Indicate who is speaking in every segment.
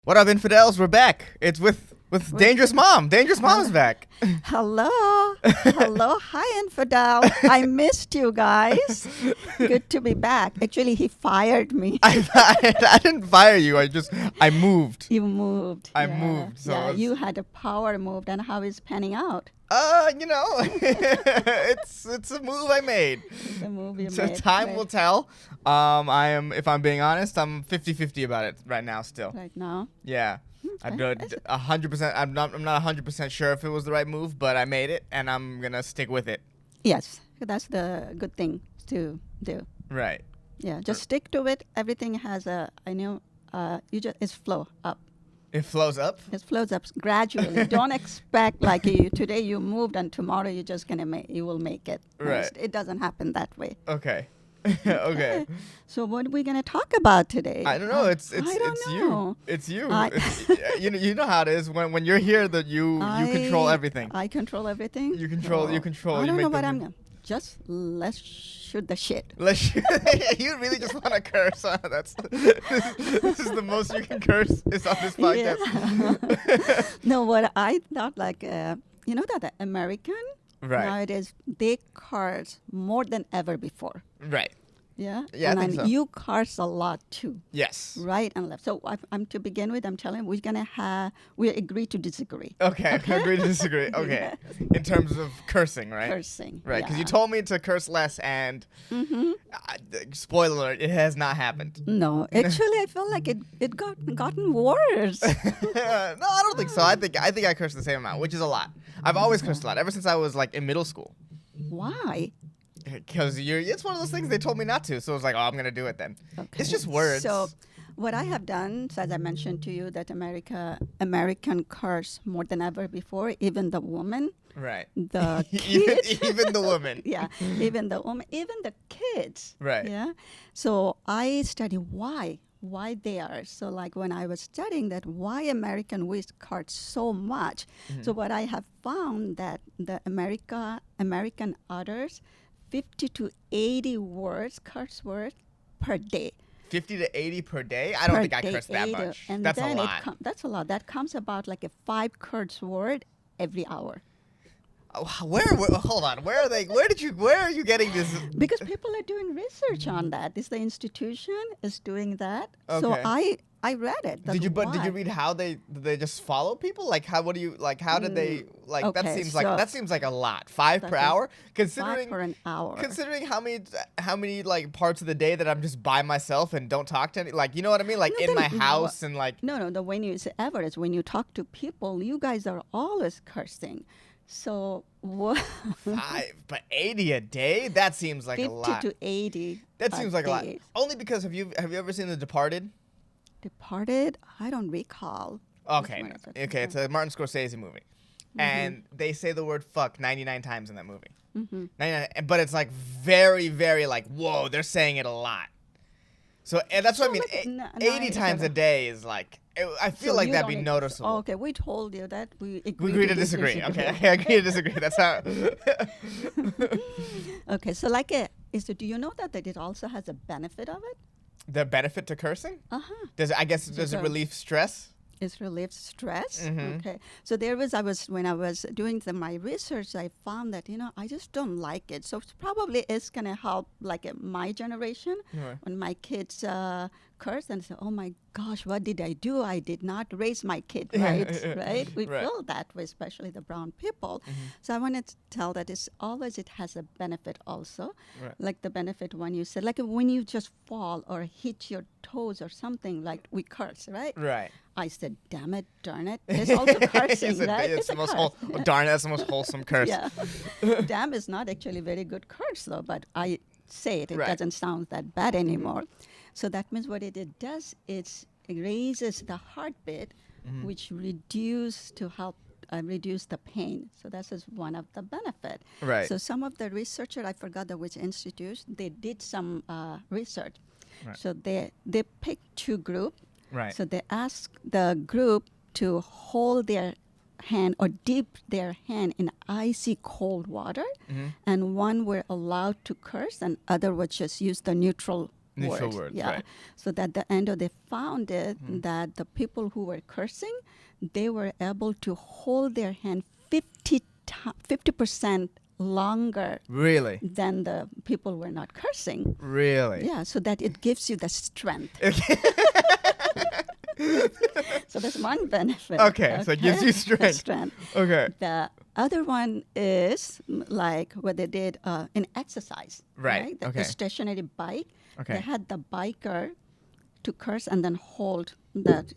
Speaker 1: What up, infidels? We're back. It's with Dangerous Mom. Dangerous Mom is back.
Speaker 2: Hello. Hello. Hi, Infidel. I missed you guys. Good to be back. Actually, he fired me.
Speaker 1: I didn't fire you. I moved.
Speaker 2: You moved.
Speaker 1: I moved. So
Speaker 2: yeah, you had a power move. And how is panning out?
Speaker 1: it's a move I made.
Speaker 2: The move you
Speaker 1: So
Speaker 2: made.
Speaker 1: time will tell. If I'm being honest, I'm 50-50 about it right now still.
Speaker 2: Right now.
Speaker 1: Yeah. I'm
Speaker 2: Okay.
Speaker 1: 100%. I'm not 100% sure if it was the right move, but I made it, and I'm gonna stick with it.
Speaker 2: Yes, that's the good thing to do.
Speaker 1: Right.
Speaker 2: Yeah, just stick to it. Everything has it's flow up.
Speaker 1: It flows up.
Speaker 2: It flows up gradually. Don't expect like today you moved and tomorrow you're just gonna you will make it.
Speaker 1: Right.
Speaker 2: It doesn't happen that way.
Speaker 1: Okay. Okay.
Speaker 2: So what are we gonna talk about today?
Speaker 1: I don't know. It's
Speaker 2: I don't
Speaker 1: you.
Speaker 2: know.
Speaker 1: It's you.
Speaker 2: I-
Speaker 1: You know how it is when you're here that you control everything.
Speaker 2: I control everything.
Speaker 1: You control. You control.
Speaker 2: I
Speaker 1: you
Speaker 2: don't
Speaker 1: make
Speaker 2: know what
Speaker 1: the-
Speaker 2: I'm gonna. Just let's shoot the shit.
Speaker 1: You really just want to curse. Huh? This is the most you can curse is on this podcast.
Speaker 2: Yeah. No, what I thought that the American
Speaker 1: Right.
Speaker 2: nowadays they curse more than ever before.
Speaker 1: Right.
Speaker 2: Yeah.
Speaker 1: Yeah, I
Speaker 2: and
Speaker 1: think
Speaker 2: then
Speaker 1: so.
Speaker 2: you curse a lot too.
Speaker 1: Yes.
Speaker 2: Right and left. So I'm to begin with. I'm telling you, we agree to disagree.
Speaker 1: Okay. Agree to disagree. Okay. In terms of cursing, right?
Speaker 2: Cursing.
Speaker 1: Right. Because you
Speaker 2: yeah.
Speaker 1: told me to curse less, and spoiler alert, it has not happened.
Speaker 2: No, actually, I feel like it gotten worse.
Speaker 1: No, I don't think so. I think I curse the same amount, which is a lot. I've always cursed a lot ever since I was like in middle school.
Speaker 2: Why?
Speaker 1: Because it's one of those things they told me not to, so I was like, oh, I'm gonna do it then. It's just words.
Speaker 2: So, what I have done, so as I mentioned to you, that American curse more than ever before, even the woman,
Speaker 1: Right.
Speaker 2: the
Speaker 1: even,
Speaker 2: kids.
Speaker 1: even the woman.
Speaker 2: Yeah, even the woman, even the kids.
Speaker 1: Right.
Speaker 2: Yeah. So I study why they are. So like when I was studying that, why American we curse so much.
Speaker 1: Mm-hmm.
Speaker 2: So what I have found that the American utters 50 to 80 curse words per day.
Speaker 1: 50 to 80 per day? I don't
Speaker 2: Per
Speaker 1: think I
Speaker 2: day,
Speaker 1: curse that
Speaker 2: 80.
Speaker 1: much.
Speaker 2: And
Speaker 1: That's
Speaker 2: then
Speaker 1: a lot.
Speaker 2: That's a lot. That comes about like a 5 curse word every hour.
Speaker 1: Hold on. Where are you getting this?
Speaker 2: Because people are doing research on that. The institution is doing that. So
Speaker 1: Okay.
Speaker 2: I read it.
Speaker 1: Did you
Speaker 2: why.
Speaker 1: read how they just follow people? Like how did they that
Speaker 2: okay,
Speaker 1: seems like a lot. 5 per
Speaker 2: That is
Speaker 1: hour?
Speaker 2: 5
Speaker 1: Considering
Speaker 2: for an hour.
Speaker 1: Considering how many like parts of the day that I'm just by myself and don't talk to any, like, you know what I mean? Like
Speaker 2: No,
Speaker 1: in my
Speaker 2: then
Speaker 1: house and like
Speaker 2: No, when you say average, when you talk to people, you guys are always cursing. So what?
Speaker 1: 5, but 80 a day? That seems like a
Speaker 2: 50
Speaker 1: lot.
Speaker 2: to 80.
Speaker 1: That seems like a lot.
Speaker 2: day.
Speaker 1: Only because have you ever seen The Departed?
Speaker 2: Departed? I don't recall.
Speaker 1: Okay,
Speaker 2: Which
Speaker 1: no.
Speaker 2: one is it?
Speaker 1: Okay, it's a Martin Scorsese movie, and they say the word "fuck" 99 times in that movie. 99, but it's like very, very like whoa, they're saying it a lot. So and that's what I mean.
Speaker 2: like,
Speaker 1: 80 times a day is like I feel
Speaker 2: So
Speaker 1: like
Speaker 2: you
Speaker 1: that'd
Speaker 2: don't
Speaker 1: be
Speaker 2: agree.
Speaker 1: noticeable.
Speaker 2: Oh, okay, we told you that we agree,
Speaker 1: We agree to disagree. Okay, I agree to disagree. That's how.
Speaker 2: Okay, so do you know that it also has a benefit of it?
Speaker 1: The benefit to cursing?
Speaker 2: Uh-huh.
Speaker 1: Does it
Speaker 2: the-
Speaker 1: relieve stress?
Speaker 2: It relieves stress.
Speaker 1: Mhm.
Speaker 2: Okay. So when I was doing my research, I found that, I just don't like it. So it's going to help my generation
Speaker 1: Right.
Speaker 2: when my kids curse and say, oh my gosh, what did I do? I did not raise my kid right. Right? We
Speaker 1: Right.
Speaker 2: feel that way, especially the brown people. So I wanted to tell that it has a benefit also.
Speaker 1: Right.
Speaker 2: Like the benefit when you said, like when you just fall or hit your toes or something, like we curse, right?
Speaker 1: Right.
Speaker 2: I said, damn it, darn it. It's also cursing, right?
Speaker 1: It's the
Speaker 2: a
Speaker 1: most
Speaker 2: curse.
Speaker 1: darn it, that's the most wholesome curse.
Speaker 2: Yeah. Damn is not actually a very good curse, though, but I say it. It
Speaker 1: Right.
Speaker 2: doesn't sound that bad anymore. So that means what it does, it raises the heartbeat, which help reduce the pain. So that is one of the benefit.
Speaker 1: Right.
Speaker 2: So some of the researchers, I forgot which institute, they did some research.
Speaker 1: Right.
Speaker 2: So they picked 2 groups.
Speaker 1: Right.
Speaker 2: So they asked the group to hold their hand or dip their hand in icy cold water, and one were allowed to curse, and other would just use the neutral
Speaker 1: Neutral
Speaker 2: words.
Speaker 1: words,
Speaker 2: Yeah.
Speaker 1: right.
Speaker 2: So that the end of they found it that the people who were cursing, they were able to hold their hand 50% longer
Speaker 1: Really?
Speaker 2: than the people were not cursing.
Speaker 1: Really?
Speaker 2: Yeah, so that it gives you the strength. So that's one benefit.
Speaker 1: Okay, so it gives you strength.
Speaker 2: Strength.
Speaker 1: Okay.
Speaker 2: The other one is like what they did in exercise.
Speaker 1: Right,
Speaker 2: The
Speaker 1: okay.
Speaker 2: stationary bike.
Speaker 1: Okay.
Speaker 2: They had the biker to curse and then hold that,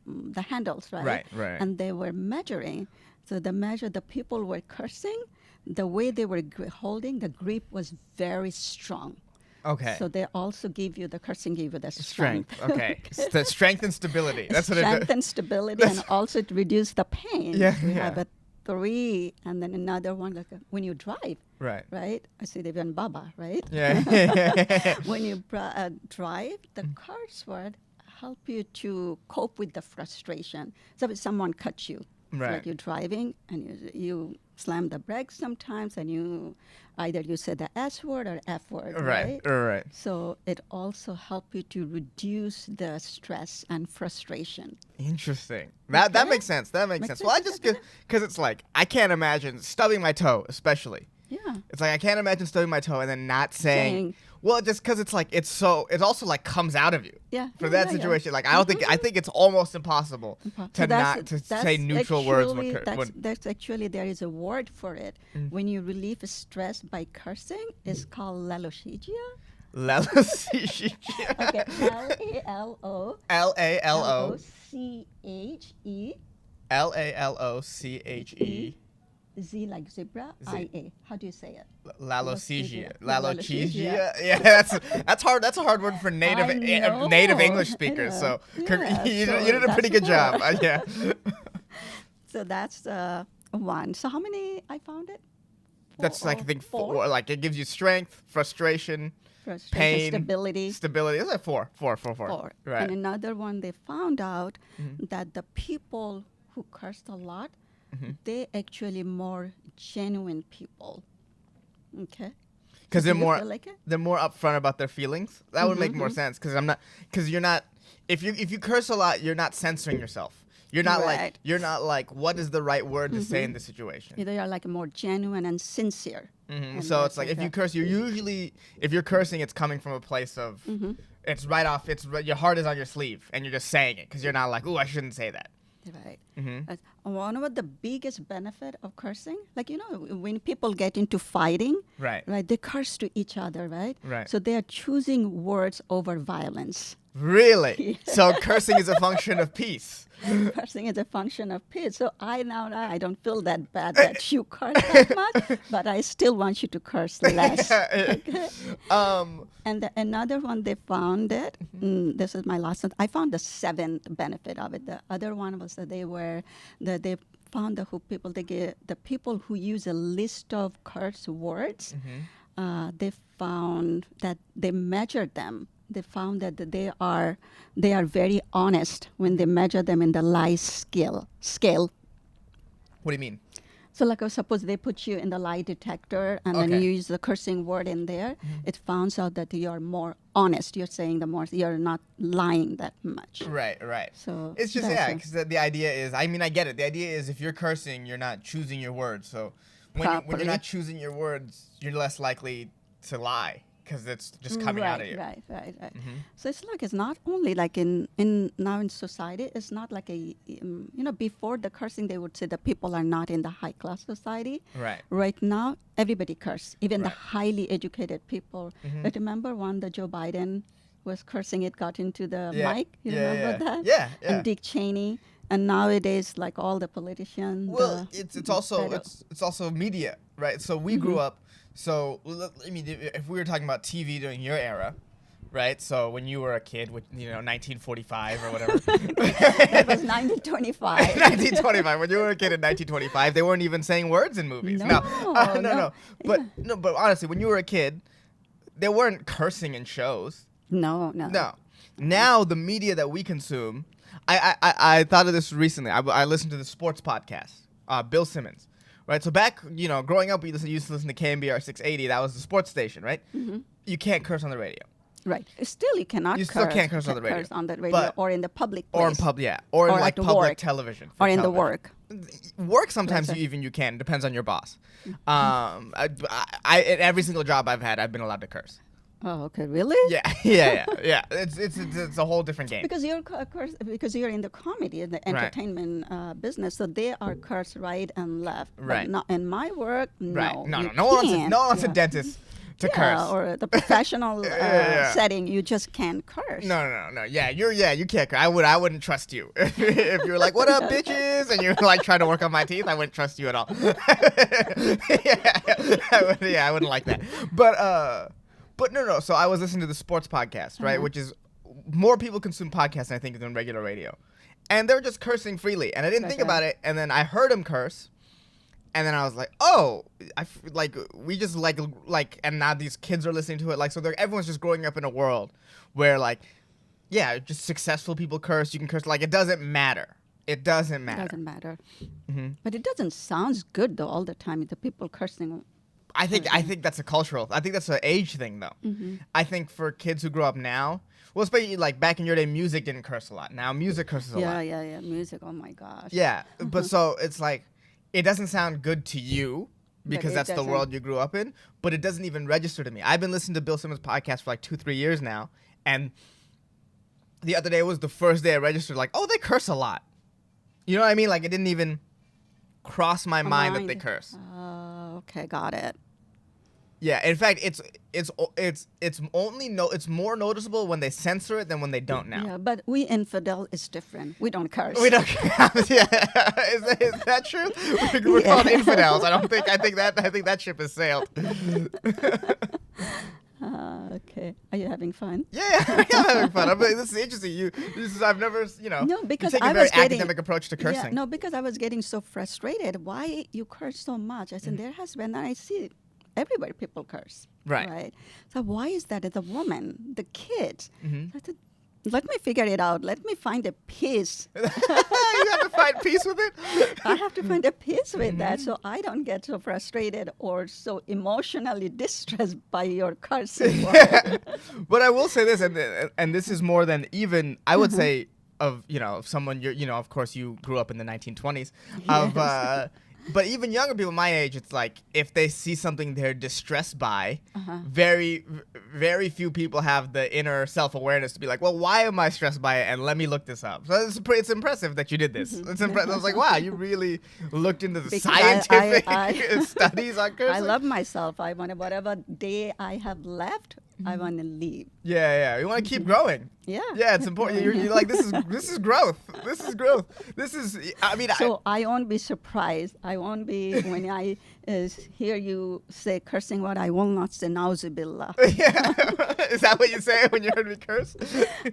Speaker 2: the handles, right?
Speaker 1: Right, right.
Speaker 2: And they were measuring. So the people were cursing. The way they were holding, the grip was very strong.
Speaker 1: Okay.
Speaker 2: So they also give you, the cursing give you the
Speaker 1: Strength.
Speaker 2: strength.
Speaker 1: Okay. The strength and stability. That's what it
Speaker 2: Strength
Speaker 1: does.
Speaker 2: and stability, and also it reduces the pain.
Speaker 1: Yeah,
Speaker 2: We
Speaker 1: yeah.
Speaker 2: have a 3, and then another one like when you drive,
Speaker 1: Right.
Speaker 2: right? I see they even Baba, right?
Speaker 1: Yeah.
Speaker 2: When you drive, the cars would help you to cope with the frustration. So if someone cuts you, it's
Speaker 1: Right.
Speaker 2: like you're driving and you slam the brakes sometimes, and you say the S word or F word,
Speaker 1: Right. Right.
Speaker 2: So it also helps you to reduce the stress and frustration.
Speaker 1: Interesting. That
Speaker 2: Okay.
Speaker 1: makes sense. That makes
Speaker 2: Makes
Speaker 1: sense. Well, I
Speaker 2: sense,
Speaker 1: just because it's like I can't imagine stubbing my toe, especially.
Speaker 2: Yeah.
Speaker 1: It's like I can't imagine stubbing my toe and then not saying.
Speaker 2: Saying-
Speaker 1: Well, just because it's like it also like comes out of you.
Speaker 2: Yeah,
Speaker 1: For
Speaker 2: yeah,
Speaker 1: that
Speaker 2: yeah, yeah.
Speaker 1: situation, like I think it's almost impossible
Speaker 2: So
Speaker 1: to
Speaker 2: that's-
Speaker 1: not to
Speaker 2: that's
Speaker 1: say neutral words
Speaker 2: actually-
Speaker 1: when.
Speaker 2: That's actually, there is a word for it. When you relieve stress by cursing, it's called laloshigia.
Speaker 1: Laloshigia.
Speaker 2: Okay, Lalo.
Speaker 1: Lalo
Speaker 2: L-O-C-H-E.
Speaker 1: Laloche.
Speaker 2: Z like zebra.
Speaker 1: Z.
Speaker 2: I-A. How do you say it?
Speaker 1: Lalochesia.
Speaker 2: Lalochesia.
Speaker 1: Yeah, that's hard. That's a hard word for native
Speaker 2: I know.
Speaker 1: native English speakers.
Speaker 2: Yeah.
Speaker 1: So
Speaker 2: Yeah,
Speaker 1: you
Speaker 2: so
Speaker 1: did a pretty
Speaker 2: that's
Speaker 1: good job.
Speaker 2: hard.
Speaker 1: Yeah.
Speaker 2: So that's one. So how many I found it?
Speaker 1: That's like I think
Speaker 2: four.
Speaker 1: four. Like it gives you strength, frustration,
Speaker 2: Frustration,
Speaker 1: pain,
Speaker 2: stability.
Speaker 1: Stability. It's like four.
Speaker 2: Four.
Speaker 1: Right.
Speaker 2: And another one, they found out that the people who cursed a lot, they actually more genuine people. Okay.
Speaker 1: Because
Speaker 2: Do
Speaker 1: they're
Speaker 2: you
Speaker 1: more
Speaker 2: feel like it?
Speaker 1: they're more upfront about their feelings. That would make more sense. Because you're not. If you curse a lot, you're not censoring yourself. You're not
Speaker 2: Right.
Speaker 1: like what is the right word to say in this situation.
Speaker 2: They are like more genuine and sincere.
Speaker 1: Mhm.
Speaker 2: And
Speaker 1: So
Speaker 2: that's
Speaker 1: it's like if you
Speaker 2: that.
Speaker 1: curse, if you're cursing, it's coming from a place of it's right off. Your heart is on your sleeve, and you're just saying it because you're not like, ooh, I shouldn't say that.
Speaker 2: Right.
Speaker 1: Mhm.
Speaker 2: One of the biggest benefit of cursing, like when people get into fighting,
Speaker 1: Right.
Speaker 2: they curse to each other, right?
Speaker 1: Right.
Speaker 2: So they are choosing words over violence.
Speaker 1: Really? So cursing is a function of peace.
Speaker 2: Cursing is a function of peace. So I don't feel that bad that you curse that much, but I still want you to curse less. And another one they found it. This is my last one. I found the 7th benefit of it. The other one was that they found the people who use a list of curse words. They found that they measured them. They found that they are very honest when they measure them in the lie scale.
Speaker 1: What do you mean?
Speaker 2: So like suppose they put you in the lie detector and then
Speaker 1: Okay.
Speaker 2: you use the cursing word in there, it finds out that you're more honest. You're saying you're not lying that much.
Speaker 1: Right.
Speaker 2: So
Speaker 1: It's just
Speaker 2: that's
Speaker 1: because the idea is. I mean, I get it. The idea is if you're cursing, you're not choosing your words. So when
Speaker 2: Properly.
Speaker 1: you're not choosing your words, you're less likely to lie because it's just coming out of you.
Speaker 2: Right. So it's not only like in now in society, it's not like before the cursing they would say that people are not in the high class society.
Speaker 1: Right.
Speaker 2: Right now, everybody curse, even the
Speaker 1: Right.
Speaker 2: highly educated people. But remember when the Joe Biden was cursing, it got into the
Speaker 1: Yeah.
Speaker 2: mic. You
Speaker 1: Yeah,
Speaker 2: remember
Speaker 1: yeah.
Speaker 2: that?
Speaker 1: Yeah.
Speaker 2: And Dick Cheney. And nowadays, like all the politicians.
Speaker 1: Well, it's also media, right? So we grew up. So I mean, if we were talking about TV during your era, right? So when you were a kid, 1945 or whatever.
Speaker 2: That was 1925.
Speaker 1: 1925. When you were a kid in 1925, they weren't even saying words in movies.
Speaker 2: No,
Speaker 1: No. But honestly, when you were a kid, they weren't cursing in shows.
Speaker 2: No.
Speaker 1: No. Now the media that we consume, I thought of this recently. I listened to the sports podcast, Bill Simmons, right? So back, growing up, we used to listen to KMBR 680. That was the sports station, right? you can't curse on the radio.
Speaker 2: Right. Still, you cannot
Speaker 1: You
Speaker 2: curse.
Speaker 1: still can't curse on the radio.
Speaker 2: Curse on the radio
Speaker 1: But-
Speaker 2: or in the public place.
Speaker 1: Or in or in
Speaker 2: Or
Speaker 1: like
Speaker 2: at
Speaker 1: public
Speaker 2: work.
Speaker 1: television. for
Speaker 2: Or in the
Speaker 1: television.
Speaker 2: work.
Speaker 1: Work sometimes
Speaker 2: That's
Speaker 1: you can. Depends on your boss. At every single job I've had, I've been allowed to curse.
Speaker 2: Oh, okay. Really?
Speaker 1: Yeah. It's a whole different game.
Speaker 2: Because you're because you're in the comedy and the
Speaker 1: Right.
Speaker 2: entertainment business, so they are cursed right and left.
Speaker 1: Right.
Speaker 2: But not in my work.
Speaker 1: Right.
Speaker 2: No. you
Speaker 1: No one
Speaker 2: can't.
Speaker 1: wants a dentist to curse.
Speaker 2: Or the professional
Speaker 1: Yeah.
Speaker 2: setting, you just can't curse.
Speaker 1: No. Yeah, you can't. I wouldn't trust you if you're like, "What up, bitches?" and you're like trying to work on my teeth. I wouldn't trust you at all. I wouldn't like that. But no. So I was listening to the sports podcast, right, which is more people consume podcasts, I think, than regular radio, and they were just cursing freely, and I didn't think about it, and then I heard him curse. And then I was like, oh, we just like, and now these kids are listening to it. Like, so everyone's just growing up in a world where, like, yeah, just successful people curse. You can curse. Like, it doesn't matter. It doesn't matter.
Speaker 2: Doesn't matter.
Speaker 1: Mm-hmm.
Speaker 2: But it doesn't sound good though all the time. The people cursing.
Speaker 1: I think that's a cultural. I think that's an age thing, though.
Speaker 2: Mm-hmm.
Speaker 1: I think for kids who grow up now, well, especially like back in your day, music didn't curse a lot. Now music curses a lot.
Speaker 2: Yeah. Music. Oh my gosh.
Speaker 1: Yeah, but so it's like, it doesn't sound good to you because
Speaker 2: it
Speaker 1: that's the
Speaker 2: doesn't.
Speaker 1: world you grew up in, but it doesn't even register to me. I've been listening to Bill Simmons' podcast for like 2-3 years now, and the other day was the first day I registered, like, oh, they curse a lot. You know what I mean? Like, it didn't even cross my mind that they curse.
Speaker 2: Oh, okay, got it.
Speaker 1: Yeah, in fact, it's more noticeable when they censor it than when they don't now.
Speaker 2: Yeah, but we infidel is different. We don't curse.
Speaker 1: We don't. Yeah, is that true? We're called infidels. I think that ship has sailed.
Speaker 2: Okay. Are you having fun?
Speaker 1: Yeah, I'm having fun. This is interesting. I've never,
Speaker 2: No, because
Speaker 1: you take
Speaker 2: I
Speaker 1: a very
Speaker 2: was getting
Speaker 1: academic approach to cursing.
Speaker 2: Yeah, no, because I was getting so frustrated. Why you curse so much? I said there has been. And I see everywhere people curse.
Speaker 1: Right.
Speaker 2: So why is that? The woman, the kids.
Speaker 1: Mhm.
Speaker 2: So I said, let me figure it out. Let me find a peace.
Speaker 1: You have to find peace with it.
Speaker 2: I have to find a peace with that
Speaker 1: Mm-hmm.
Speaker 2: so I don't get so frustrated or so emotionally distressed by your cursing. word.
Speaker 1: But I will say this, and this is more than even I would say of someone of course you grew up in the 1920s of. But even younger people my age, it's like if they see something they're distressed by, very, very few people have the inner self-awareness to be like, well, why am I stressed by it? And let me look this up. So it's impressive that you did this. It's impressive. I was like, wow, you really looked into the
Speaker 2: Because
Speaker 1: scientific
Speaker 2: I
Speaker 1: studies on cursing.
Speaker 2: I love myself. I want whatever day I have left, I want to leave.
Speaker 1: Yeah. You want to keep growing.
Speaker 2: Yeah.
Speaker 1: Yeah, it's important. You're like, this is growth. This is growth.
Speaker 2: So I won't be surprised. I won't be when I hear you say cursing word. I will not say nauzubillah.
Speaker 1: Yeah. Is that what you say when you heard me curse?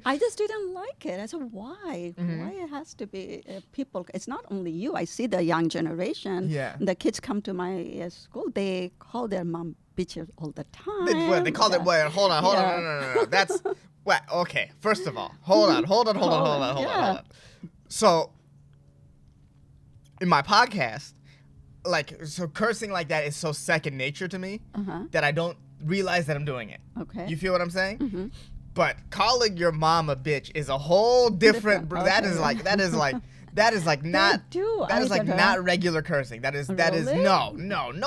Speaker 2: I just didn't like it. I said, why?
Speaker 1: Mm-hmm.
Speaker 2: Why it has to be people? It's not only you. I see the young generation.
Speaker 1: Yeah.
Speaker 2: The kids come to my school. They call their mom bitches all the time.
Speaker 1: They called it. Wait, hold on.
Speaker 2: Yeah.
Speaker 1: No. That's okay. First of all, hold on.
Speaker 2: Yeah.
Speaker 1: So, in my podcast, cursing like that is so second nature to me that I don't realize that I'm doing it.
Speaker 2: Okay.
Speaker 1: You feel what I'm saying? But calling your mom a bitch is a whole different.
Speaker 2: Different,
Speaker 1: That
Speaker 2: okay.
Speaker 1: is like not.
Speaker 2: do.
Speaker 1: That is
Speaker 2: I
Speaker 1: like
Speaker 2: don't
Speaker 1: not
Speaker 2: know.
Speaker 1: regular cursing. That is
Speaker 2: Really?
Speaker 1: no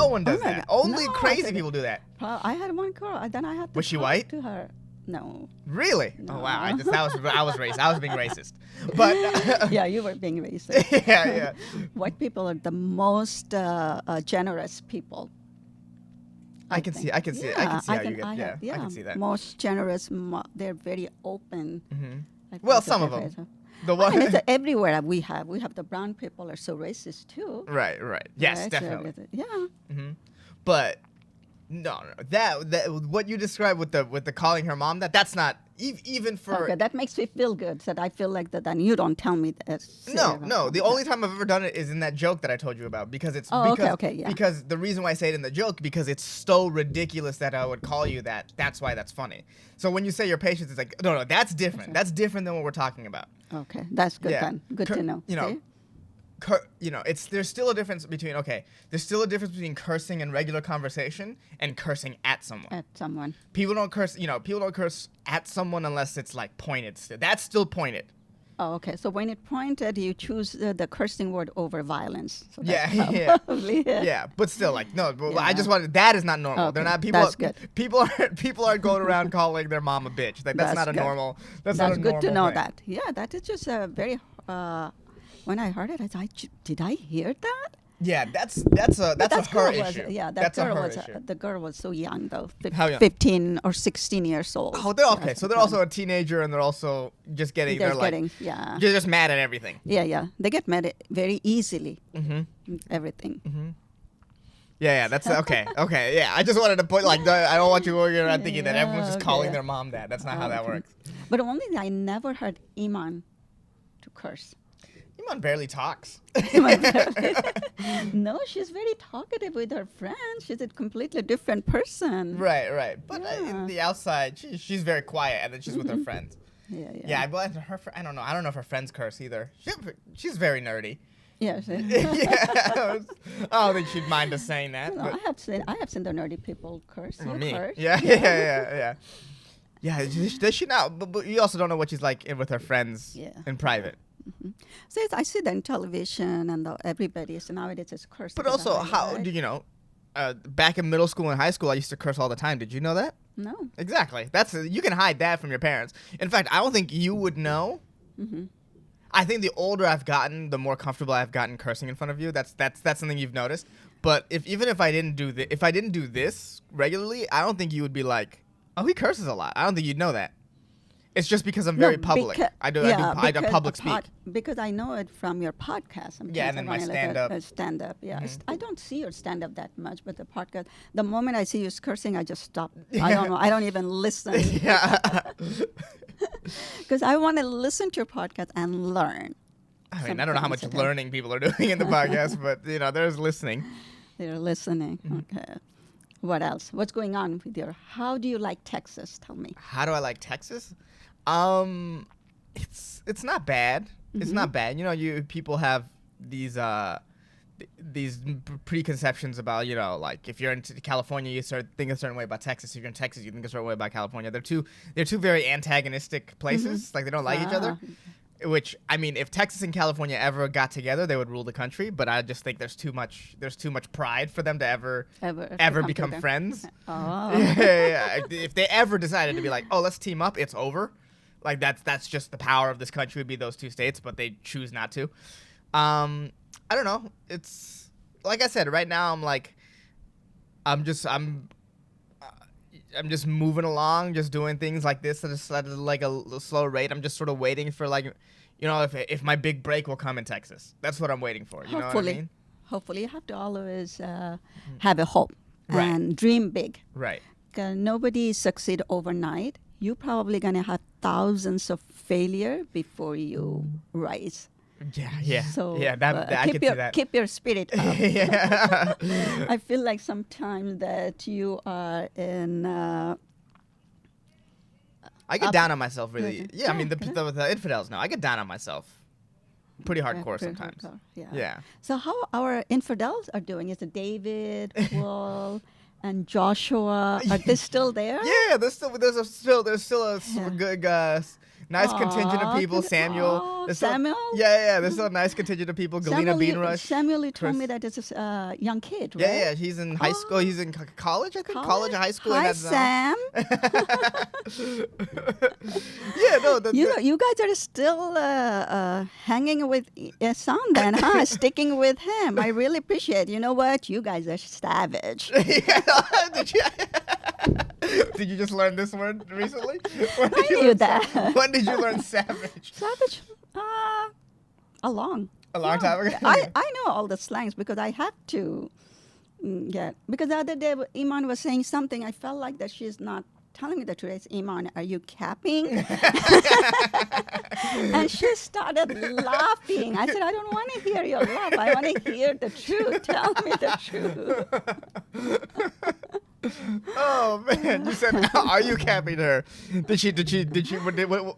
Speaker 1: one does
Speaker 2: my
Speaker 1: that.
Speaker 2: God.
Speaker 1: Only
Speaker 2: No, I
Speaker 1: crazy
Speaker 2: said-
Speaker 1: people do that.
Speaker 2: I had one girl, and then I had to
Speaker 1: Was she
Speaker 2: talk
Speaker 1: white?
Speaker 2: to her. No.
Speaker 1: Really? Oh wow! I was racist. I was being racist. But
Speaker 2: Yeah, you were being racist.
Speaker 1: yeah.
Speaker 2: White people are the most generous people.
Speaker 1: I can see it. I can see how you get. I can see that.
Speaker 2: Most generous. They're very open. I
Speaker 1: Well,
Speaker 2: think
Speaker 1: some
Speaker 2: that
Speaker 1: of
Speaker 2: is
Speaker 1: them.
Speaker 2: a-
Speaker 1: The
Speaker 2: I mean,
Speaker 1: one.
Speaker 2: it's everywhere we have the brown people are so racist too.
Speaker 1: Right. Yes,
Speaker 2: right? So
Speaker 1: definitely.
Speaker 2: yeah.
Speaker 1: But no. That what you described with the calling her mom, that's not even for.
Speaker 2: Okay, that makes me feel good. So I feel like that. Then you don't tell me that.
Speaker 1: No. The only time I've ever done it is in that joke that I told you about because it's
Speaker 2: Oh,
Speaker 1: because,
Speaker 2: okay, yeah.
Speaker 1: because the reason why I say it in the joke because it's so ridiculous that I would call you that. That's why that's funny. So when you say your patience, it's like no, that's different. That's different than what we're talking about.
Speaker 2: Okay, that's good
Speaker 1: Yeah.
Speaker 2: then. Good to know.
Speaker 1: You know,
Speaker 2: See?
Speaker 1: there's still a difference between cursing in regular conversation and cursing at someone.
Speaker 2: At someone.
Speaker 1: People don't curse at someone unless it's like pointed. That's still pointed.
Speaker 2: Oh, okay. So when it pointed, you choose the cursing word over violence. So
Speaker 1: Yeah,
Speaker 2: that's
Speaker 1: yeah.
Speaker 2: probably it.
Speaker 1: Yeah, but still, like, no. But
Speaker 2: Yeah.
Speaker 1: I just wanted. That is not normal.
Speaker 2: Okay,
Speaker 1: They're not people.
Speaker 2: that's good.
Speaker 1: People aren't going around calling their mom a bitch. Like that's not a
Speaker 2: good.
Speaker 1: normal. That's
Speaker 2: That's
Speaker 1: not a
Speaker 2: good to
Speaker 1: normal
Speaker 2: know
Speaker 1: thing.
Speaker 2: that. Yeah, that is just a very. When I heard it, I thought, did I hear that?
Speaker 1: Yeah, that's a
Speaker 2: That
Speaker 1: her
Speaker 2: girl was,
Speaker 1: issue.
Speaker 2: yeah, that
Speaker 1: that's
Speaker 2: girl
Speaker 1: a her
Speaker 2: was.
Speaker 1: issue.
Speaker 2: The girl was so young though,
Speaker 1: How young?
Speaker 2: 15 or 16 years old.
Speaker 1: Oh, they're okay.
Speaker 2: Yes,
Speaker 1: So they're also a teenager, and they're also just getting.
Speaker 2: They're
Speaker 1: They're like
Speaker 2: getting, yeah,
Speaker 1: they're just mad at everything.
Speaker 2: yeah. They get mad very easily.
Speaker 1: Mm-hmm.
Speaker 2: Everything.
Speaker 1: Yeah, that's okay. Okay, yeah. I just wanted to put like I don't want you going around thinking that everyone's just calling
Speaker 2: okay.
Speaker 1: their mom that. That's not how that
Speaker 2: Okay.
Speaker 1: works.
Speaker 2: But only thing, I never heard Iman to curse.
Speaker 1: Iman barely talks.
Speaker 2: No, she's very talkative with her friends. She's a completely different person.
Speaker 1: Right. But
Speaker 2: Yeah.
Speaker 1: in the outside, she's very quiet, and then she's with her friends.
Speaker 2: Yeah.
Speaker 1: Yeah, but I don't know. I don't know if her friends curse either. She's very nerdy.
Speaker 2: Yeah.
Speaker 1: Yeah, I don't think she'd mind us saying that.
Speaker 2: No,
Speaker 1: but
Speaker 2: I have seen the nerdy people curse. You
Speaker 1: me.
Speaker 2: curse.
Speaker 1: Yeah. Yeah, does she not? But you also don't know what she's like with her friends
Speaker 2: Yeah.
Speaker 1: in private.
Speaker 2: So I see that in television and everybody. So nowadays it's cursing.
Speaker 1: But also, how do you know? Back in middle school and high school, I used to curse all the time. Did you know that?
Speaker 2: No.
Speaker 1: Exactly. You can hide that from your parents. In fact, I don't think you would know. I think the older I've gotten, the more comfortable I've gotten cursing in front of you. That's something you've noticed. But even if I didn't do this regularly, I don't think you would be like, oh, he curses a lot. I don't think you'd know that. It's just because I'm very public. I do public speak.
Speaker 2: Because I know it from your podcast. Sometimes
Speaker 1: Yeah, and then my stand-up.
Speaker 2: Stand-up, yeah. I don't see your stand-up that much, but the podcast, the moment I see you cursing, I just stop. I don't know. I don't even listen.
Speaker 1: Yeah.
Speaker 2: Because I want to listen to your podcast and learn.
Speaker 1: I mean, I don't know how much
Speaker 2: Sometimes, okay.
Speaker 1: learning people are doing in the podcast, but there's listening.
Speaker 2: They're listening. Okay. What else? What's going on with how do you like Texas? Tell me.
Speaker 1: How do I like Texas? It's not bad. It's not bad. People have these preconceptions about, like if you're in California, you start thinking a certain way about Texas. If you're in Texas, you think a certain way about California. They're two very antagonistic places. Like they don't like each other. Which, I mean, if Texas and California ever got together, they would rule the country. But I just think there's too much pride for them to ever become friends.
Speaker 2: Oh.
Speaker 1: Yeah. If they ever decided to be like, oh, let's team up, it's over. Like that's just the power of this country would be those two states, but they choose not to. I don't know. It's like I said. Right now, I'm just moving along, just doing things like this at a slow rate. I'm just sort of waiting for if my big break will come in Texas. That's what I'm waiting for. You know what I mean?
Speaker 2: Hopefully, you have to always have a hope
Speaker 1: Right.
Speaker 2: and dream big.
Speaker 1: Right.
Speaker 2: Nobody succeed overnight. You're probably gonna have thousands of failure before you rise.
Speaker 1: Yeah.
Speaker 2: So
Speaker 1: I can see that.
Speaker 2: keep your spirit up.
Speaker 1: Yeah.
Speaker 2: I feel like sometimes that you are in.
Speaker 1: I get down on myself, really.
Speaker 2: Okay.
Speaker 1: Yeah, I mean,
Speaker 2: Yeah,
Speaker 1: the infidels, no. I get down on myself pretty hardcore
Speaker 2: pretty
Speaker 1: sometimes.
Speaker 2: hardcore, yeah.
Speaker 1: Yeah.
Speaker 2: So how our infidels are doing? Is it David, Will, and Joshua? Are they still there?
Speaker 1: Yeah, there's still a
Speaker 2: Yeah.
Speaker 1: good nice contingent of
Speaker 2: Aw,
Speaker 1: people.
Speaker 2: good-
Speaker 1: Samuel.
Speaker 2: aw,
Speaker 1: There's still-
Speaker 2: Samuel?
Speaker 1: Yeah, there's still a nice contingent of people. Galena Bean Rush.
Speaker 2: Samuel, you told
Speaker 1: Chris.
Speaker 2: me that it's a young kid, right?
Speaker 1: Yeah, he's in high school. He's in college, I think. College or high school.
Speaker 2: Hi,
Speaker 1: and
Speaker 2: Sam.
Speaker 1: Yeah, no.
Speaker 2: You guys are still hanging with Sam then, huh? Sticking with him. I really appreciate. You know what? You guys are savage.
Speaker 1: Did you just learn this word recently?
Speaker 2: I knew that.
Speaker 1: When did you learn savage?
Speaker 2: Savage? A long
Speaker 1: time ago?
Speaker 2: I know all the slangs because I had to get. Because the other day, Iman was saying something. I felt like that she's not telling me the truth. It's, Iman, are you capping? And she started laughing. I said, I don't want to hear your laugh. I want to hear the truth. Tell me the truth.
Speaker 1: Oh man, you said, "Are you capping her?"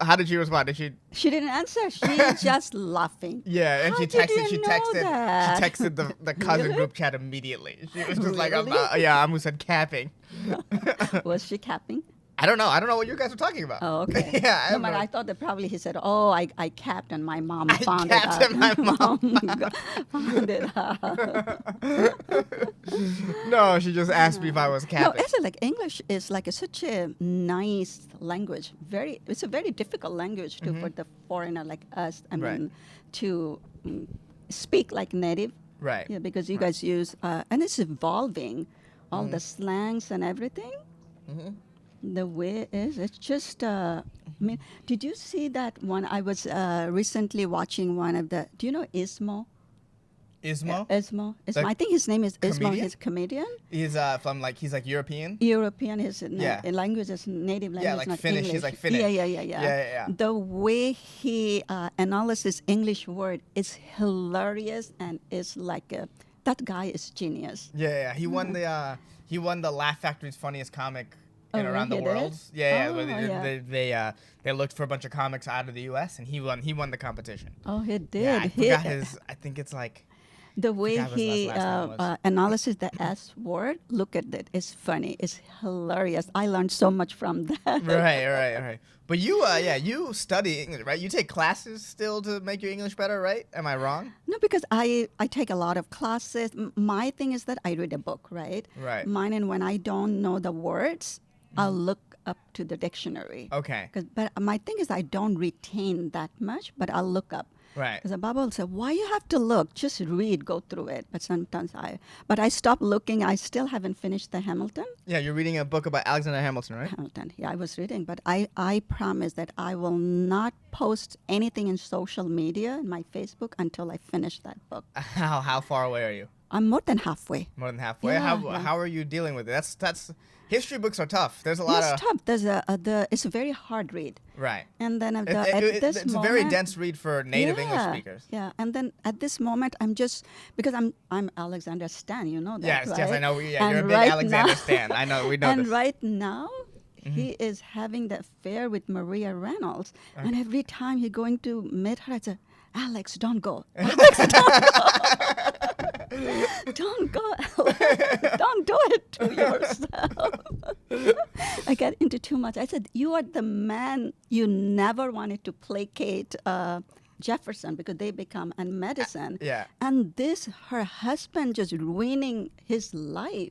Speaker 1: How did she respond? Did she?
Speaker 2: She didn't answer. She's just laughing.
Speaker 1: Yeah, and
Speaker 2: How
Speaker 1: she
Speaker 2: did
Speaker 1: texted.
Speaker 2: you
Speaker 1: She
Speaker 2: know
Speaker 1: texted.
Speaker 2: that?
Speaker 1: She texted the cousin
Speaker 2: Really?
Speaker 1: group chat immediately. She was just like,
Speaker 2: Really?
Speaker 1: "Yeah, Amu said capping."
Speaker 2: Was she capping?
Speaker 1: I don't know. I don't know what you guys are talking about.
Speaker 2: Oh, okay.
Speaker 1: Yeah, I
Speaker 2: No,
Speaker 1: have
Speaker 2: but
Speaker 1: no-
Speaker 2: I thought that probably he said, "Oh, I capped and my mom
Speaker 1: I
Speaker 2: found
Speaker 1: capped
Speaker 2: it
Speaker 1: and my
Speaker 2: out."
Speaker 1: mom
Speaker 2: found it out.
Speaker 1: No, she just asked me if I was
Speaker 2: No,
Speaker 1: capping.
Speaker 2: actually, like English is like such a nice language. It's a very difficult language to for the foreigner like us. I
Speaker 1: Right.
Speaker 2: mean, to speak like native.
Speaker 1: Right.
Speaker 2: Yeah, because you guys use and it's evolving, all
Speaker 1: Mm-hmm.
Speaker 2: the slangs and everything. The way it is, it's just. I mean, did you see that one? I was recently watching one of the. Do you know Ismo?
Speaker 1: Ismo?
Speaker 2: Ismo.
Speaker 1: The
Speaker 2: I think his name is Ismo.
Speaker 1: comedian?
Speaker 2: He's a comedian.
Speaker 1: He's he's like European.
Speaker 2: European, his
Speaker 1: Yeah.
Speaker 2: Language is native language,
Speaker 1: like
Speaker 2: not
Speaker 1: Finnish.
Speaker 2: English.
Speaker 1: He's like Finnish.
Speaker 2: Yeah.
Speaker 1: Yeah.
Speaker 2: The way he analyzes English word is hilarious, and it's like that guy is genius.
Speaker 1: Yeah. He won the Laugh Factory's funniest comic in
Speaker 2: Oh,
Speaker 1: around the
Speaker 2: he did?
Speaker 1: world. Yeah.
Speaker 2: Oh,
Speaker 1: where
Speaker 2: yeah.
Speaker 1: they looked for a bunch of comics out of the U.S. and he won the competition.
Speaker 2: Oh, he did.
Speaker 1: Yeah, I
Speaker 2: He-
Speaker 1: forgot his. I think it's like.
Speaker 2: The way
Speaker 1: forgot what his
Speaker 2: he
Speaker 1: last name was.
Speaker 2: analyzes the S word, look at it. It's funny. It's hilarious. I learned so much from that.
Speaker 1: Right. But you study English, right? You take classes still to make your English better, right? Am I wrong?
Speaker 2: No, because I take a lot of classes. My thing is that I read a book, right?
Speaker 1: Right.
Speaker 2: Mine, and when I don't know the words, I'll look up to the dictionary.
Speaker 1: Okay.
Speaker 2: But my thing is I don't retain that much, but I'll look up.
Speaker 1: Right.
Speaker 2: Because the Bible said, why you have to look? Just read, go through it. But sometimes but I stopped looking. I still haven't finished the Hamilton.
Speaker 1: Yeah, you're reading a book about Alexander Hamilton, right?
Speaker 2: Hamilton. Yeah, I was reading, but I promise that I will not post anything in social media, in my Facebook, until I finish that book.
Speaker 1: How far away are you?
Speaker 2: I'm more than halfway.
Speaker 1: More than halfway.
Speaker 2: Yeah,
Speaker 1: how
Speaker 2: yeah.
Speaker 1: how are you dealing with it? That's history books are tough. There's a lot
Speaker 2: It's
Speaker 1: of
Speaker 2: tough. There's it's a very hard read.
Speaker 1: right.
Speaker 2: And then
Speaker 1: It-
Speaker 2: at
Speaker 1: it-
Speaker 2: this
Speaker 1: it's
Speaker 2: moment,
Speaker 1: a very dense read for native English
Speaker 2: Yeah,
Speaker 1: speakers.
Speaker 2: Yeah, and then at this moment, I'm just because I'm Alexander Stan. You know that,
Speaker 1: Yes,
Speaker 2: right?
Speaker 1: yes, I know. Yeah,
Speaker 2: And
Speaker 1: you're a big
Speaker 2: right
Speaker 1: Alexander
Speaker 2: now-
Speaker 1: stan. I know. We know
Speaker 2: And
Speaker 1: this.
Speaker 2: right now, he is having the affair with Maria Reynolds, and every time he's going to meet her, I say, "Alex, don't go. Alex, don't go. Don't go, Alex. Don't do it to yourself." I get into too much. I said, "You are the man you never wanted to placate." Jefferson, because they become and medicine.
Speaker 1: Yeah.
Speaker 2: And this, her husband, just ruining his life.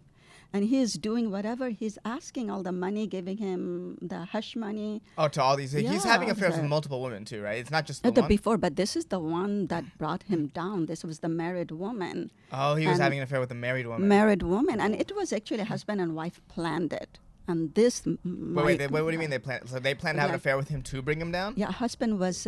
Speaker 2: And he's doing whatever he's asking, all the money, giving him the hush money.
Speaker 1: Oh, to all these. He's
Speaker 2: Yeah,
Speaker 1: having affairs with
Speaker 2: the-
Speaker 1: multiple women too, right? It's not just the
Speaker 2: The
Speaker 1: one.
Speaker 2: before, but this is the one that brought him down. This was the married woman.
Speaker 1: Oh, he was
Speaker 2: and-
Speaker 1: having an affair with a married woman.
Speaker 2: Married woman. And it was actually husband and wife planned it. And this.
Speaker 1: Wait, what do you mean they planned? So they planned to have an
Speaker 2: Like-
Speaker 1: affair with him to bring him down?
Speaker 2: Yeah, husband was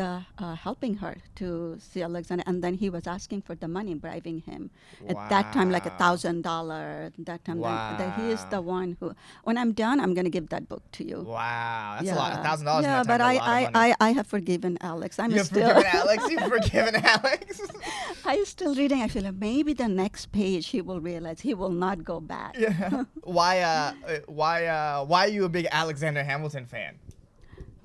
Speaker 2: helping her to see Alexander, and then he was asking for the money, bribing him. At that time, like
Speaker 1: Wow.
Speaker 2: $1,000. That time, that he is the one who. When I'm done, I'm gonna give that book to you.
Speaker 1: Wow, that's a lot. $1,000.
Speaker 2: Yeah, but I have forgiven Alex. I'm
Speaker 1: You've
Speaker 2: still.
Speaker 1: forgiven Alex. You've forgiven Alex.
Speaker 2: I'm still reading. I feel like maybe the next page he will realize he will not go back.
Speaker 1: Yeah. Why are you a big Alexander Hamilton fan?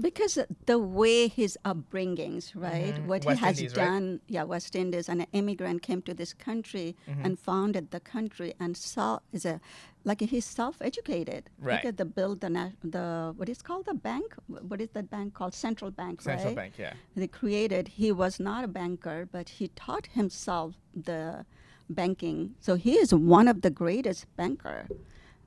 Speaker 2: Because the way his upbringings, right? What
Speaker 1: West
Speaker 2: he has
Speaker 1: Indies, right?
Speaker 2: done, West Indies, and an immigrant came to this country and founded the country, and he's self-educated.
Speaker 1: Right.
Speaker 2: Look at the what is called the bank? What is that bank called? Central Bank,
Speaker 1: Central
Speaker 2: right?
Speaker 1: Bank, yeah.
Speaker 2: They created. He was not a banker, but he taught himself the banking. So he is one of the greatest banker.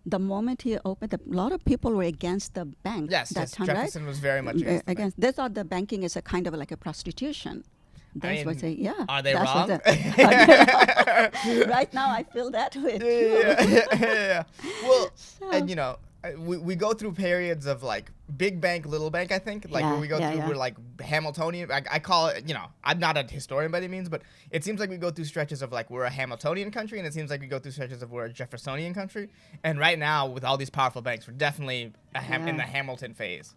Speaker 2: The moment he opened, a lot of people were against the bank.
Speaker 1: Yes,
Speaker 2: that
Speaker 1: yes,
Speaker 2: time,
Speaker 1: Jefferson
Speaker 2: right?
Speaker 1: was very much against the bank.
Speaker 2: They thought the banking is a kind of like a prostitution. That's what
Speaker 1: mean,
Speaker 2: they, yeah.
Speaker 1: are they
Speaker 2: that's what
Speaker 1: wrong?
Speaker 2: right now, I feel that way too.
Speaker 1: Yeah. Well,
Speaker 2: So-
Speaker 1: and we go through periods of like big bank, little bank. I think like where we go through, we're like Hamiltonian. I call it. I'm not a historian by any means, but it seems like we go through stretches of like we're a Hamiltonian country, and it seems like we go through stretches of we're a Jeffersonian country. And right now, with all these powerful banks, we're definitely in the Hamilton phase.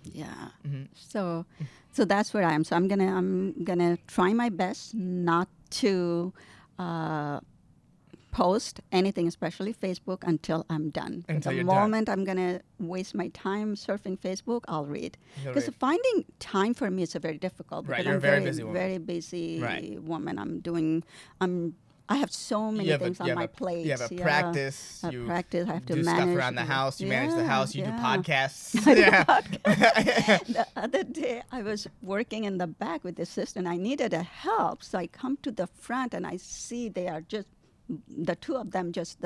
Speaker 2: Yeah. So that's where I am. So I'm gonna try my best not to post anything, especially Facebook, until I'm done.
Speaker 1: Until
Speaker 2: The
Speaker 1: you're done.
Speaker 2: moment I'm going to waste my time surfing Facebook, I'll read.
Speaker 1: You'll
Speaker 2: Because
Speaker 1: read.
Speaker 2: finding time for me is very difficult.
Speaker 1: Right,
Speaker 2: Because
Speaker 1: you're
Speaker 2: I'm
Speaker 1: a very busy woman.
Speaker 2: very busy
Speaker 1: Right.
Speaker 2: woman. I have so many things on my plate.
Speaker 1: You have a
Speaker 2: Yeah.
Speaker 1: practice.
Speaker 2: I
Speaker 1: you
Speaker 2: practice. I have to
Speaker 1: do
Speaker 2: manage.
Speaker 1: stuff around the house. You manage the
Speaker 2: Yeah,
Speaker 1: house. You do
Speaker 2: yeah.
Speaker 1: podcasts.
Speaker 2: I do
Speaker 1: yeah.
Speaker 2: The other day, I was working in the back with the assistant. I needed a help, so I come to the front and I see they are just the two of them just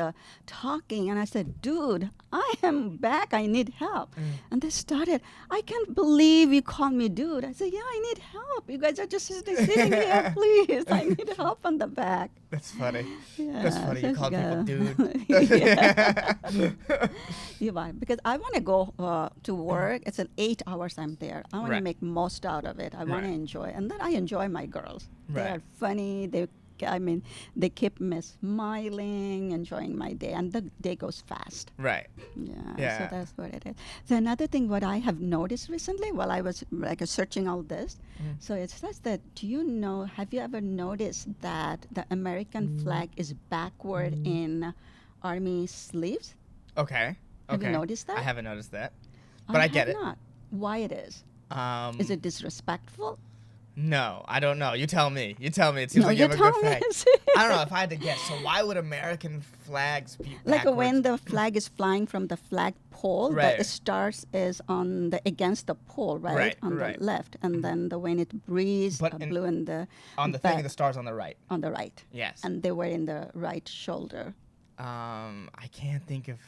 Speaker 2: talking, and I said, "Dude, I am back. I need help." And they started. I can't believe you call me dude. I said, "Yeah, I need help. You guys are just sitting here, please. I need help on the back."
Speaker 1: That's funny.
Speaker 2: Yeah,
Speaker 1: That's funny. You
Speaker 2: so
Speaker 1: called people dude.
Speaker 2: Yeah. You are, because I want to go to work. It's an 8 hours I'm there. I want
Speaker 1: Right.
Speaker 2: to make most out of it. I want to
Speaker 1: Right.
Speaker 2: enjoy, and then I enjoy my girls. They
Speaker 1: Right.
Speaker 2: are funny. They keep me smiling, enjoying my day, and the day goes fast.
Speaker 1: Right.
Speaker 2: Yeah,
Speaker 1: Yeah.
Speaker 2: so that's what it is. So another thing what I have noticed recently while I was searching all this, so it says that, have you ever noticed that the American flag is backward in army sleeves?
Speaker 1: Okay.
Speaker 2: Have you
Speaker 1: Okay.
Speaker 2: noticed that?
Speaker 1: I haven't noticed that, but I get
Speaker 2: have
Speaker 1: it.
Speaker 2: not. Why it is? Is it disrespectful?
Speaker 1: No, I don't know. You tell me. You tell me. It seems
Speaker 2: No,
Speaker 1: like you
Speaker 2: you
Speaker 1: have a good
Speaker 2: tell me.
Speaker 1: flag. I don't know if I had to guess. So why would American flags be
Speaker 2: Like
Speaker 1: backwards?
Speaker 2: when the flag is flying from the flag pole,
Speaker 1: Right.
Speaker 2: the stars is on the against the pole, right,
Speaker 1: Right,
Speaker 2: on
Speaker 1: right.
Speaker 2: the left, and then when it breeze,
Speaker 1: But
Speaker 2: blue in the
Speaker 1: on the
Speaker 2: back,
Speaker 1: thing, the stars on the right.
Speaker 2: on the right,
Speaker 1: Yes.
Speaker 2: and they were in the right shoulder.
Speaker 1: I can't think of.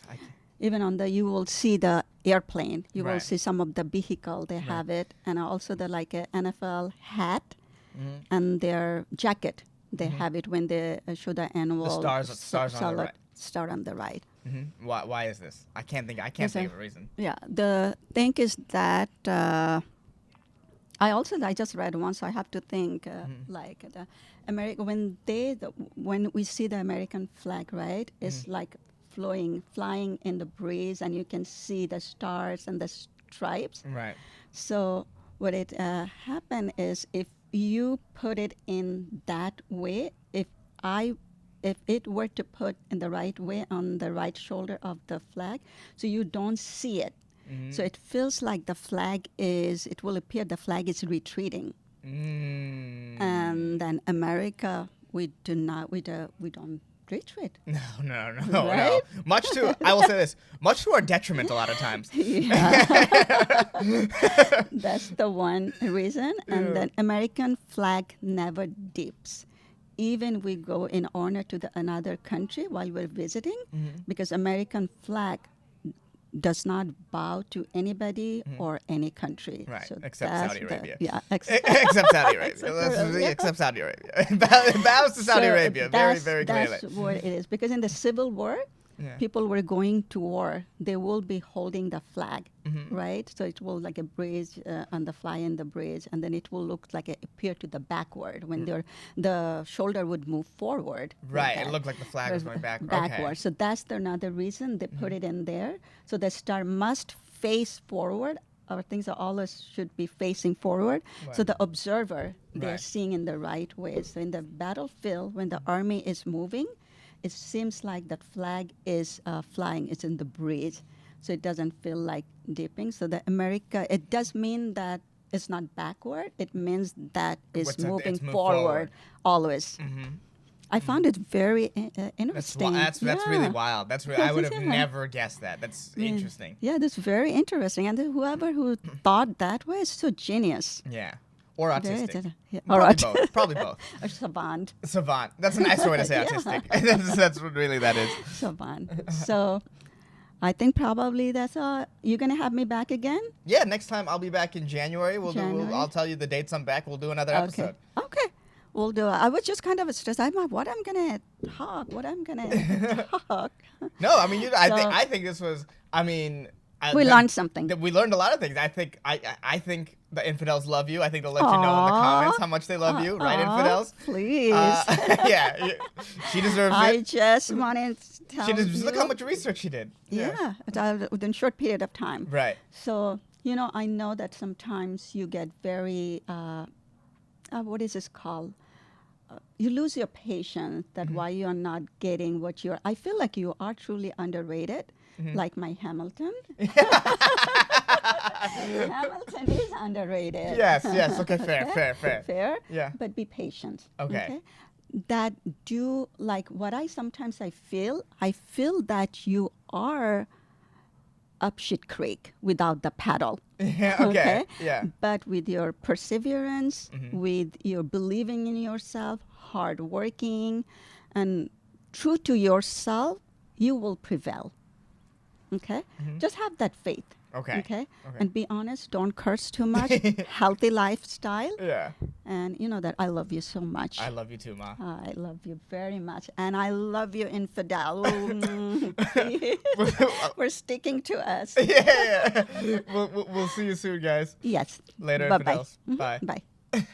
Speaker 2: Even on you will see the airplane. You will
Speaker 1: Right.
Speaker 2: see some of the vehicle. They have it, and also the like a NFL hat
Speaker 1: Mm-hmm.
Speaker 2: and their jacket. They have it when they show the annual
Speaker 1: stars on the
Speaker 2: solid
Speaker 1: right.
Speaker 2: star on the right.
Speaker 1: Mm-hmm. Why is this? I can't think. I can't
Speaker 2: Yes,
Speaker 1: think
Speaker 2: sir.
Speaker 1: of a reason.
Speaker 2: Yeah, the thing is that I just read once. I have to think like the America when we see the American flag, right? It's like flying in the breeze, and you can see the stars and the stripes.
Speaker 1: Right.
Speaker 2: So what it happened is, if you put it in that way, if it were to put in the right way on the right shoulder of the flag, so you don't see it. So it feels like it will appear the flag is retreating. And then America, we don't retreat.
Speaker 1: No.
Speaker 2: Right?
Speaker 1: Much to I will say this. Much to our detriment a lot of times.
Speaker 2: Yeah. That's the one reason. And then American flag never dips. Even we go in honor to another country while we're visiting, because American flag does not bow to anybody or any country.
Speaker 1: Right,
Speaker 2: So
Speaker 1: except
Speaker 2: that's
Speaker 1: Saudi Arabia.
Speaker 2: Yeah,
Speaker 1: Except Saudi Arabia.
Speaker 2: Except
Speaker 1: Let's just-
Speaker 2: Arabia.
Speaker 1: Except Saudi Arabia. Bows to Saudi
Speaker 2: So
Speaker 1: Arabia. Very, very clearly.
Speaker 2: That's what it is. Because in the Civil War,
Speaker 1: Yeah.
Speaker 2: people were going to war. They will be holding the flag,
Speaker 1: Mm-hmm.
Speaker 2: right? So it will like a breeze on the fly in the breeze, and then it will look like it appear to the backward when the shoulder would move forward. like
Speaker 1: Right. It
Speaker 2: that.
Speaker 1: looked like the flag was going back.
Speaker 2: Backward.
Speaker 1: Okay.
Speaker 2: So that's another reason they put it in there. So the star must face forward. Our things are always should be facing forward. So
Speaker 1: Right.
Speaker 2: the observer, they're
Speaker 1: Right.
Speaker 2: seeing in the right way. So in the battlefield, when the army is moving, it seems like that flag is flying. It's in the breeze. So it doesn't feel like dipping. So the America, it does mean that it's not backward. It means that it's
Speaker 1: It's
Speaker 2: moving
Speaker 1: moved
Speaker 2: forward,
Speaker 1: forward.
Speaker 2: always. I found it very
Speaker 1: That's
Speaker 2: interesting.
Speaker 1: that's really
Speaker 2: Yeah.
Speaker 1: wild. That's really. I would have
Speaker 2: Yeah.
Speaker 1: never guessed that. That's interesting.
Speaker 2: Yeah, that's very interesting. And then whoever who thought that way is so genius.
Speaker 1: Yeah. Or
Speaker 2: Very
Speaker 1: autistic.
Speaker 2: Yeah.
Speaker 1: Probably
Speaker 2: All right.
Speaker 1: both. Probably both.
Speaker 2: Or savant.
Speaker 1: Savant. That's a nicer way to say
Speaker 2: Yeah.
Speaker 1: autistic. that's what really that is.
Speaker 2: Savant. So I think probably that's all. You're going to have me back again?
Speaker 1: Yeah, next time I'll be back in January.
Speaker 2: January?
Speaker 1: I'll tell you the dates I'm back. We'll do another episode.
Speaker 2: Okay. We'll do it. I was just kind of stressed. I'm like, what I'm going to talk? What I'm going to talk?
Speaker 1: No, I mean,
Speaker 2: So-
Speaker 1: I think this was. I mean,
Speaker 2: We learned something.
Speaker 1: We learned a lot of things. I think the infidels love you. I think they'll let you know in the
Speaker 2: Aw.
Speaker 1: comments how much they love you, right,
Speaker 2: Aw,
Speaker 1: infidels?
Speaker 2: Please.
Speaker 1: Yeah, she deserves
Speaker 2: I
Speaker 1: it.
Speaker 2: just wanted to tell
Speaker 1: She just look
Speaker 2: you-
Speaker 1: how much research she did.
Speaker 2: Yeah, within a short period of time.
Speaker 1: Right.
Speaker 2: So, I know that sometimes you get very, what is this called? you lose your patience that why you're not getting what you're. I feel like you are truly underrated, like my Hamilton. Hamilton is underrated.
Speaker 1: Yes, yes. Okay, fair.
Speaker 2: Fair.
Speaker 1: Yeah.
Speaker 2: But be patient.
Speaker 1: Okay.
Speaker 2: That do like what I sometimes I feel that you are up shit creek without the paddle.
Speaker 1: Yeah, okay. Yeah.
Speaker 2: But with your perseverance, with your believing in yourself, hard working, and true to yourself, you will prevail. Okay? Just have that faith.
Speaker 1: Okay.
Speaker 2: Okay?
Speaker 1: Okay.
Speaker 2: And be honest, don't curse too much. Healthy lifestyle.
Speaker 1: Yeah.
Speaker 2: And you know that I love you so much.
Speaker 1: I love you too, Ma.
Speaker 2: I love you very much. And I love you, infidel. We're sticking to us.
Speaker 1: Yeah. We'll see you soon, guys.
Speaker 2: Yes.
Speaker 1: Later,
Speaker 2: Bye-bye.
Speaker 1: infidels. Bye.
Speaker 2: Bye.